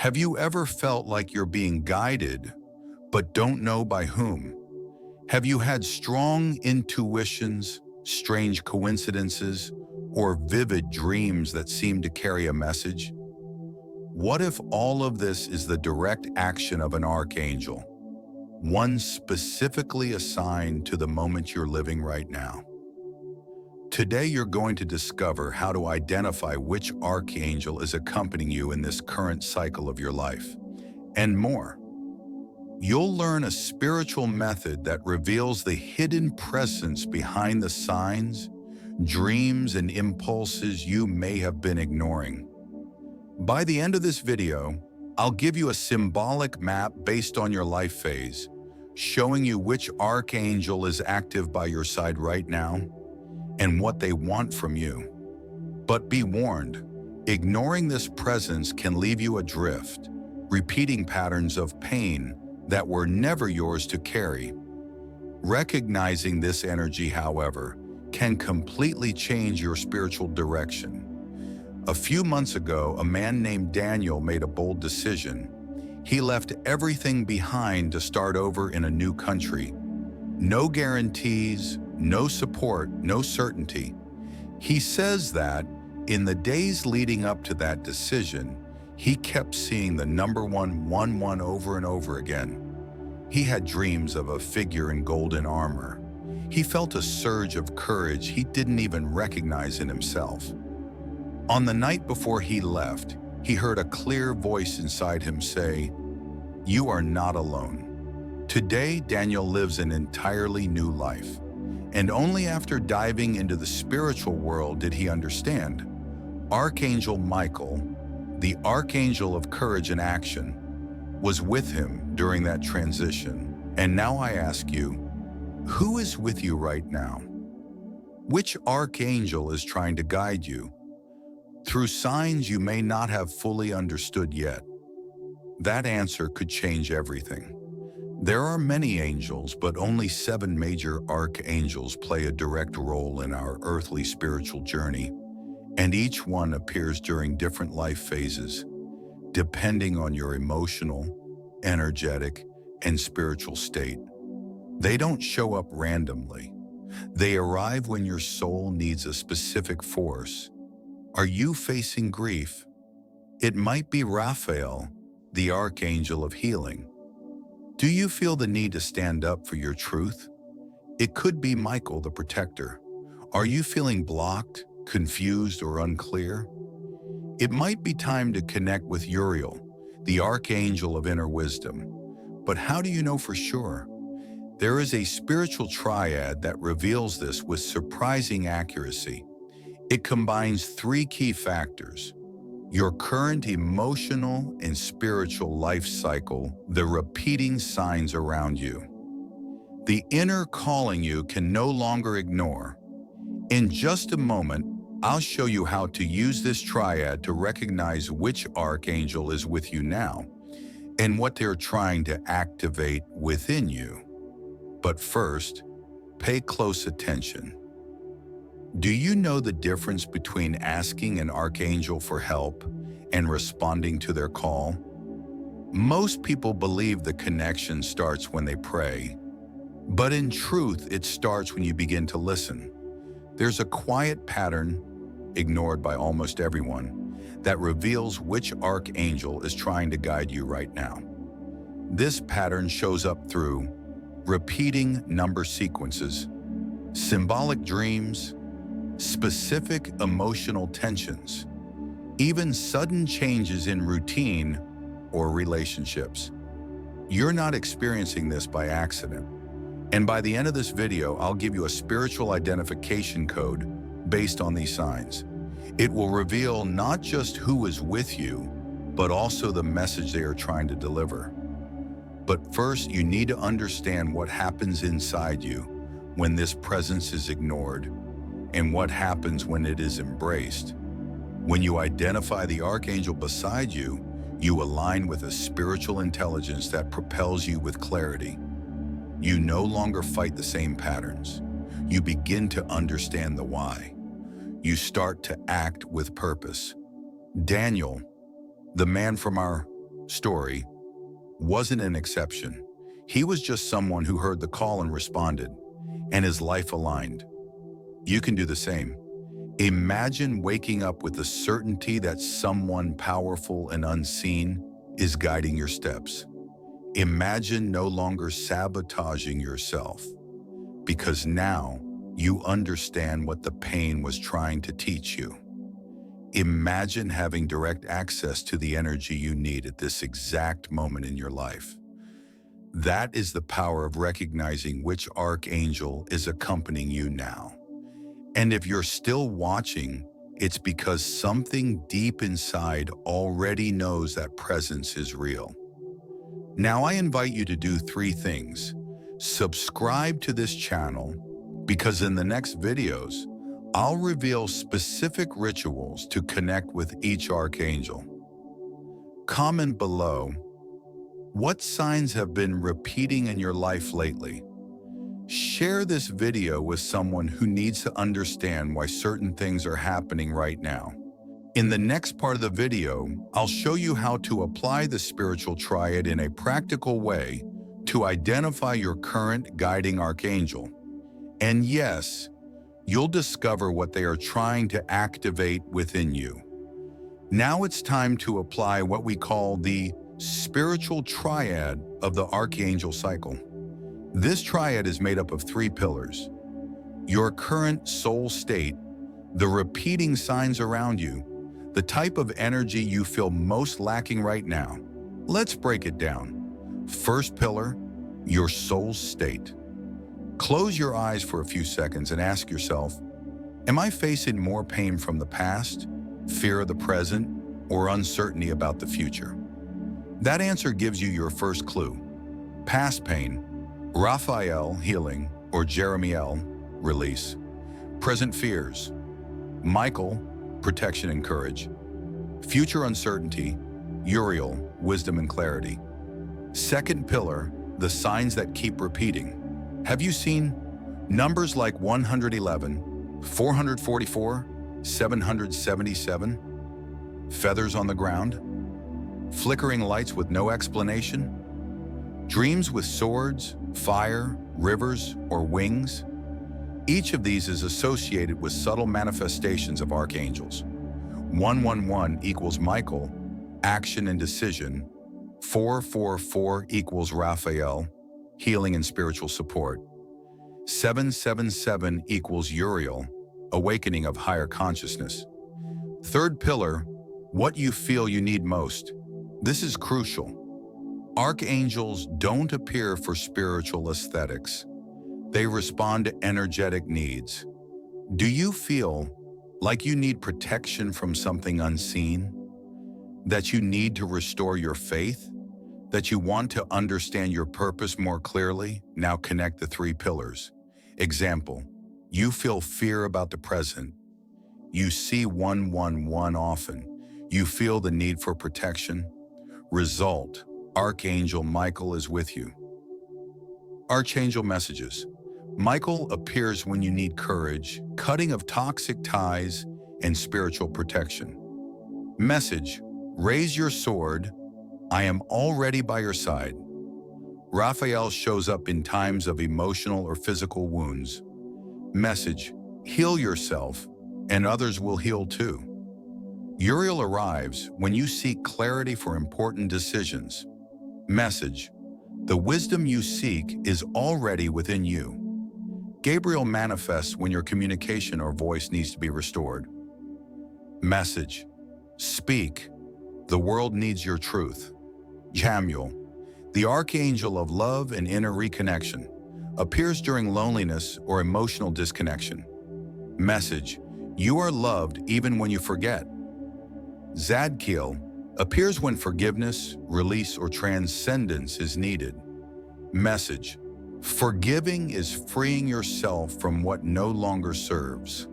Have you ever felt like you're being guided, but don't know by whom? Have you had strong intuitions, strange coincidences, or vivid dreams that seem to carry a message? What if all of this is the direct action of an archangel, one specifically assigned to the moment you're living right now? Today, you're going to discover how to identify which archangel is accompanying you in this current cycle of your life, and more. You'll learn a spiritual method that reveals the hidden presence behind the signs, dreams, and impulses you may have been ignoring. By the end of this video, I'll give you a symbolic map based on your life phase, showing you which archangel is active by your side right now and what they want from you. But be warned, ignoring this presence can leave you adrift, repeating patterns of pain that were never yours to carry. Recognizing this energy, however, can completely change your spiritual direction. A few months ago, a man named Daniel made a bold decision. He left everything behind to start over in a new country. No guarantees, no support, no certainty. He says that in the days leading up to that decision, he kept seeing the number 111 over and over again. He had dreams of a figure in golden armor. He felt a surge of courage he didn't even recognize in himself. On the night before he left, he heard a clear voice inside him say, "You are not alone." Today, Daniel lives an entirely new life. And only after diving into the spiritual world did he understand. Archangel Michael, the archangel of courage and action, was with him during that transition. And now I ask you, who is with you right now? Which archangel is trying to guide you through signs you may not have fully understood yet? That answer could change everything. There are many angels, but only 7 major archangels play a direct role in our earthly spiritual journey, and each one appears during different life phases, depending on your emotional, energetic, and spiritual state. They don't show up randomly. They arrive when your soul needs a specific force. Are you facing grief? It might be Raphael, the archangel of healing. Do you feel the need to stand up for your truth? It could be Michael, the protector. Are you feeling blocked, confused, or unclear? It might be time to connect with Uriel, the archangel of inner wisdom. But how do you know for sure? There is a spiritual triad that reveals this with surprising accuracy. It combines 3 key factors: your current emotional and spiritual life cycle, the repeating signs around you. The inner calling you can no longer ignore. In just a moment, I'll show you how to use this triad to recognize which archangel is with you now and what they're trying to activate within you. But first, pay close attention. Do you know the difference between asking an archangel for help and responding to their call? Most people believe the connection starts when they pray, but in truth, it starts when you begin to listen. There's a quiet pattern, ignored by almost everyone, that reveals which archangel is trying to guide you right now. This pattern shows up through repeating number sequences, symbolic dreams, specific emotional tensions, even sudden changes in routine or relationships. You're not experiencing this by accident. And by the end of this video, I'll give you a spiritual identification code based on these signs. It will reveal not just who is with you, but also the message they are trying to deliver. But first, you need to understand what happens inside you when this presence is ignored, and what happens when it is embraced. When you identify the archangel beside you, you align with a spiritual intelligence that propels you with clarity. You no longer fight the same patterns. You begin to understand the why. You start to act with purpose. Daniel, the man from our story wasn't an exception. He was just someone who heard the call and responded, and his life aligned. You can do the same. Imagine waking up with the certainty that someone powerful and unseen is guiding your steps. Imagine no longer sabotaging yourself, because now you understand what the pain was trying to teach you. Imagine having direct access to the energy you need at this exact moment in your life. That is the power of recognizing which archangel is accompanying you now. And if you're still watching, it's because something deep inside already knows that presence is real. Now I invite you to do 3 things. Subscribe to this channel, because in the next videos, I'll reveal specific rituals to connect with each archangel. Comment below, what signs have been repeating in your life lately? Share this video with someone who needs to understand why certain things are happening right now. In the next part of the video, I'll show you how to apply the spiritual triad in a practical way to identify your current guiding archangel. And yes, you'll discover what they are trying to activate within you. Now it's time to apply what we call the spiritual triad of the archangel cycle. This triad is made up of 3 pillars: your current soul state, the repeating signs around you, the type of energy you feel most lacking right now. Let's break it down. First pillar, your soul state. Close your eyes for a few seconds and ask yourself, am I facing more pain from the past, fear of the present, or uncertainty about the future? That answer gives you your first clue. Past pain, Raphael, healing, or Jeremiel, release. Present fears, Michael, protection and courage. Future uncertainty, Uriel, wisdom and clarity. Second pillar, the signs that keep repeating. Have you seen numbers like 111, 444, 777? Feathers on the ground? Flickering lights with no explanation? Dreams with swords, fire, rivers, or wings? Each of these is associated with subtle manifestations of archangels. 111 equals Michael, action and decision. 444 equals Raphael, healing and spiritual support. 777 equals Uriel, awakening of higher consciousness. Third pillar, what you feel you need most. This is crucial. Archangels don't appear for spiritual aesthetics. They respond to energetic needs. Do you feel like you need protection from something unseen? That you need to restore your faith? That you want to understand your purpose more clearly? Now connect the 3 pillars. Example, you feel fear about the present. You see 111 often. You feel the need for protection. Result, Archangel Michael is with you. Archangel messages. Michael appears when you need courage, cutting of toxic ties, and spiritual protection. Message, raise your sword. I am already by your side. Raphael shows up in times of emotional or physical wounds. Message, heal yourself, and others will heal too. Uriel arrives when you seek clarity for important decisions. Message, the wisdom you seek is already within you. Gabriel manifests when your communication or voice needs to be restored. Message, speak. The world needs your truth. Jamiel, the archangel of love and inner reconnection, appears during loneliness or emotional disconnection. Message, you are loved even when you forget. Zadkiel appears when forgiveness, release, or transcendence is needed. Message, forgiving is freeing yourself from what no longer serves.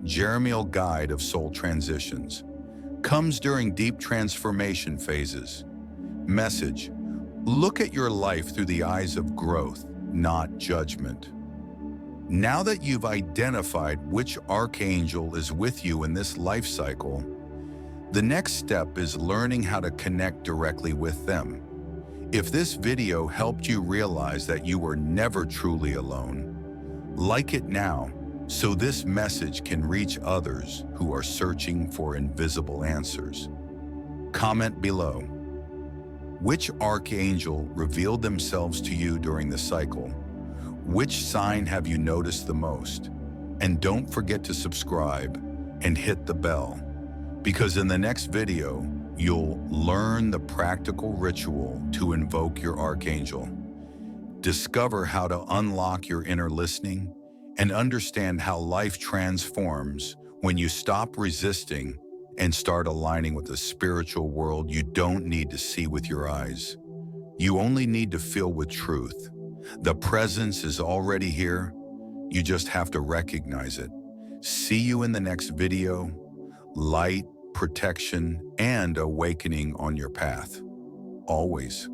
Jeremiel, guide of soul transitions, comes during deep transformation phases. Message, look at your life through the eyes of growth, not judgment. Now that you've identified which archangel is with you in this life cycle, The next step is learning how to connect directly with them. If this video helped you realize that you were never truly alone, like it now so this message can reach others who are searching for invisible answers. Comment below. Which archangel revealed themselves to you during the cycle? Which sign have you noticed the most? And don't forget to subscribe and hit the bell, because in the next video, you'll learn the practical ritual to invoke your archangel, discover how to unlock your inner listening, and understand how life transforms when you stop resisting and start aligning with the spiritual world you don't need to see with your eyes. You only need to feel with truth. The presence is already here. You just have to recognize it. See you in the next video. Light, protection, and awakening on your path. Always.